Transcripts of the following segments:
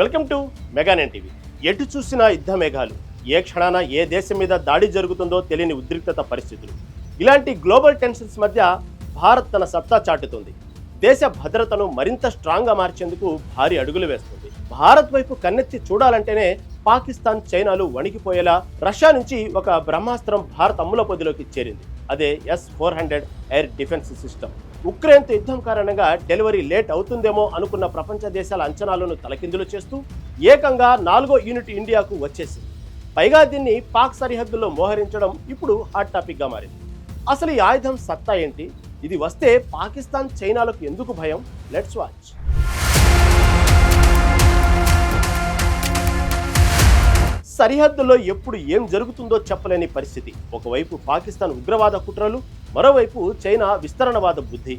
Welcome to Mega Nine TV. ఎటు చూసినా యుద్ధ మేఘాలు, ఏ క్షణాన ఏ దేశం మీద దాడి జరుగుతుందో తెలియని ఉద్రిక్తత పరిస్థితులు. ఇలాంటి గ్లోబల్ టెన్షన్స్ మధ్య భారత్ తన సత్తా చాటుతుంది. దేశ భద్రతను మరింత స్ట్రాంగ్గా మార్చేందుకు భారీ అడుగులు వేస్తుంది. భారత్ వైపు కన్నెత్తి చూడాలంటేనే పాకిస్తాన్, చైనాలు వణికిపోయేలా రష్యా నుంచి ఒక బ్రహ్మాస్త్రం భారత్ అమ్ముల పొదిలోకి చేరింది. అదే S-400 ఎయిర్ డిఫెన్స్ సిస్టమ్. ఉక్రెయిన్తో యుద్ధం కారణంగా డెలివరీ లేట్ అవుతుందేమో అనుకున్న ప్రపంచ దేశాల అంచనాలను తలకిందులు చేస్తూ ఏకంగా 4వ యూనిట్ ఇండియాకు వచ్చేసింది. పైగా దీన్ని పాక్ సరిహద్దుల్లో మోహరించడం ఇప్పుడు హాట్ టాపిక్గా మారింది. అసలు ఈ ఆయుధం సత్తా ఏంటి? ఇది వస్తే పాకిస్తాన్, చైనాలకు ఎందుకు భయం? Let's watch. సరిహద్దుల్లో ఎప్పుడు ఏం జరుగుతుందో చెప్పలేని పరిస్థితి. ఒకవైపు పాకిస్తాన్ ఉగ్రవాద కుట్రలు, మరోవైపు చైనా విస్తరణవాద బుద్ధి.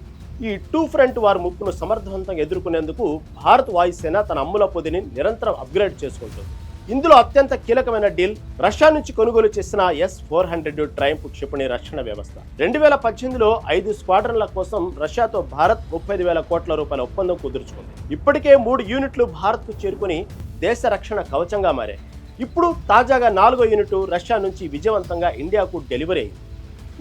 ఈ టూ ఫ్రంట్ వార్ ముప్పును సమర్థవంతంగా ఎదుర్కొనేందుకు భారత్ వాయుసేన తన అమ్ముల పొదిని నిరంతరం అప్గ్రేడ్ చేసుకుంటుంది. ఇందులో అత్యంత కీలకమైన డీల్ రష్యా నుంచి కొనుగోలు చేసిన S-400 ట్రయంఫ్ క్షిపణి రక్షణ వ్యవస్థ. 2018లో 5 స్క్వాడ్రన్ల కోసం రష్యాతో భారత్ 35,000 కోట్ల రూపాయల ఒప్పందం కుదుర్చుకుంది. ఇప్పటికే 3 యూనిట్లు భారత్కు చేరుకుని దేశ రక్షణ కవచంగా మారాయి. ఇప్పుడు తాజాగా 4వ యూనిట్ రష్యా నుంచి విజయవంతంగా ఇండియాకు డెలివరీ అయింది.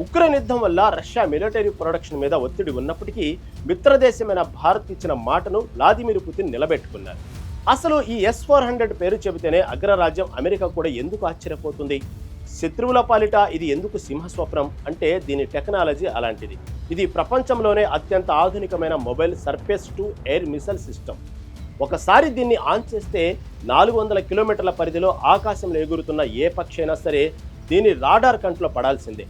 ఉక్రెయిన్ యుద్ధం వల్ల రష్యా మిలిటరీ ప్రొడక్షన్ మీద ఒత్తిడి ఉన్నప్పటికీ మిత్రదేశమైన భారత్ ఇచ్చిన మాటను వ్లాదిమిర్ పుతిన్ నిలబెట్టుకున్నారు. అసలు ఈ S-400 పేరు చెబితేనే అగ్రరాజ్యం అమెరికా కూడా ఎందుకు ఆశ్చర్యపోతుంది? శత్రువుల పాలిట ఇది ఎందుకు సింహస్వప్నం అంటే దీని టెక్నాలజీ అలాంటిది. ఇది ప్రపంచంలోనే అత్యంత ఆధునికమైన mobile surface to air missile system. ఒకసారి దీన్ని ఆన్ చేస్తే 400 కిలోమీటర్ల పరిధిలో ఆకాశంలో ఎగురుతున్న ఏ పక్షి అయినా సరే దీని రాడార్ కంట్లో పడాల్సిందే.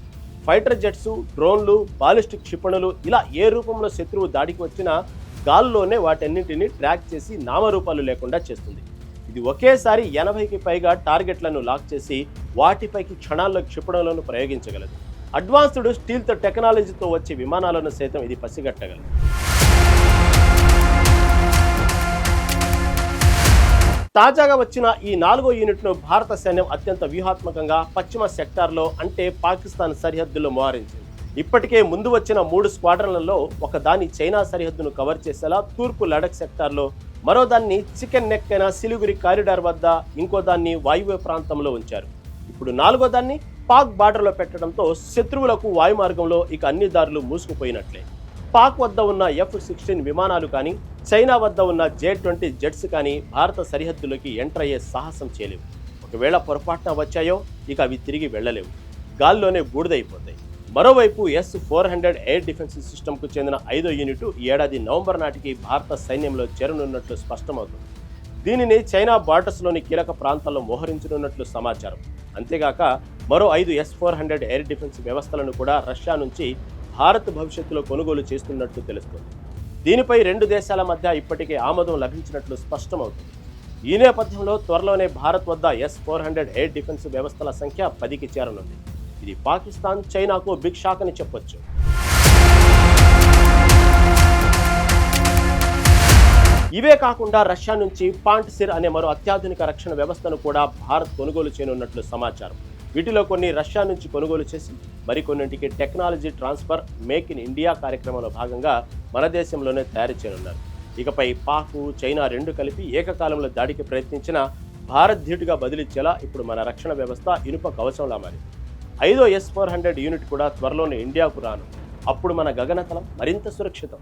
ఫైటర్ జెట్స్, డ్రోన్లు, బాలిస్టిక్ క్షిపణులు ఇలా ఏ రూపంలో శత్రువు దాడికి వచ్చినా గాల్లోనే వాటన్నింటినీ ట్రాక్ చేసి నామరూపాలు లేకుండా చేస్తుంది. ఇది ఒకేసారి 80కి పైగా టార్గెట్లను లాక్ చేసి వాటిపైకి క్షణాల్లో క్షిపణులను ప్రయోగించగలదు. అడ్వాన్స్డ్ స్టీల్త్ టెక్నాలజీతో వచ్చే విమానాలను సైతం ఇది పసిగట్టగలదు. తాజాగా వచ్చిన ఈ 4వ యూనిట్ను భారత సైన్యం అత్యంత వ్యూహాత్మకంగా పశ్చిమ సెక్టార్లో అంటే పాకిస్తాన్ సరిహద్దుల్లో మోహరించింది. ఇప్పటికే ముందు వచ్చిన 3 స్క్వాడ్రన్లలో ఒకదాన్ని చైనా సరిహద్దును కవర్ చేసేలా తూర్పు లడక్ సెక్టార్లో, మరో దాన్ని చికెన్ నెక్ అయిన సిలిగురి కారిడార్ వద్ద, ఇంకో దాన్ని వాయువ్య ప్రాంతంలో ఉంచారు. ఇప్పుడు 4వ దాన్ని పాక్ బార్డర్లో పెట్టడంతో శత్రువులకు వాయు మార్గంలో ఇక అన్ని దారులు మూసుకుపోయినట్లే. పాక్ వద్ద ఉన్న F-16 విమానాలు కానీ, చైనా వద్ద ఉన్న J-20 జెట్స్ కానీ భారత సరిహద్దులోకి ఎంటర్ అయ్యే సాహసం చేయలేవు. ఒకవేళ పొరపాటున వచ్చాయో ఇక అవి తిరిగి వెళ్లలేవు, గాల్లోనే బూడిదైపోతాయి. మరోవైపు S-400 ఎయిర్ డిఫెన్స్ సిస్టమ్కు చెందిన 5వ యూనిట్ ఈ ఏడాది నవంబర్ నాటికి భారత సైన్యంలో చేరనున్నట్లు స్పష్టమవుతుంది. దీనిని చైనా బార్డర్స్లోని కీలక ప్రాంతాల్లో మోహరించనున్నట్లు సమాచారం. అంతేగాక మరో 5 S-400 ఎయిర్ డిఫెన్స్ వ్యవస్థలను కూడా రష్యా నుంచి భారత్ భవిష్యత్తులో కొనుగోలు చేస్తున్నట్లు తెలుస్తుంది. దీనిపై 2 దేశాల మధ్య ఇప్పటికే ఆమోదం లభించినట్లు స్పష్టమవుతుంది. ఈ నేపథ్యంలో త్వరలోనే భారత్ వద్ద S-400 ఎయిర్ డిఫెన్స్ వ్యవస్థల సంఖ్య 10కి చేరనుంది. ఇది పాకిస్తాన్, చైనాకు బిగ్ షాక్ అని చెప్పొచ్చు. ఇవే కాకుండా రష్యా నుంచి పాంట్సిర్ అనే మరో అత్యాధునిక రక్షణ వ్యవస్థను కూడా భారత్ కొనుగోలు చేయనున్నట్లు సమాచారం. వీటిలో కొన్ని రష్యా నుంచి కొనుగోలు చేసి మరికొన్నింటికి technology transfer make in India కార్యక్రమంలో భాగంగా మన దేశంలోనే తయారు చేయనున్నారు. ఇకపై పాక్, చైనా 2 కలిపి ఏకకాలంలో దాడికి ప్రయత్నించిన భారత్ ధీటుగా బదిలిచ్చేలా ఇప్పుడు మన రక్షణ వ్యవస్థ ఇనుప కవచంలా మారింది. 5వ S-400 యూనిట్ కూడా త్వరలోనే ఇండియాకు రాను. అప్పుడు మన గగనతలం మరింత సురక్షితం.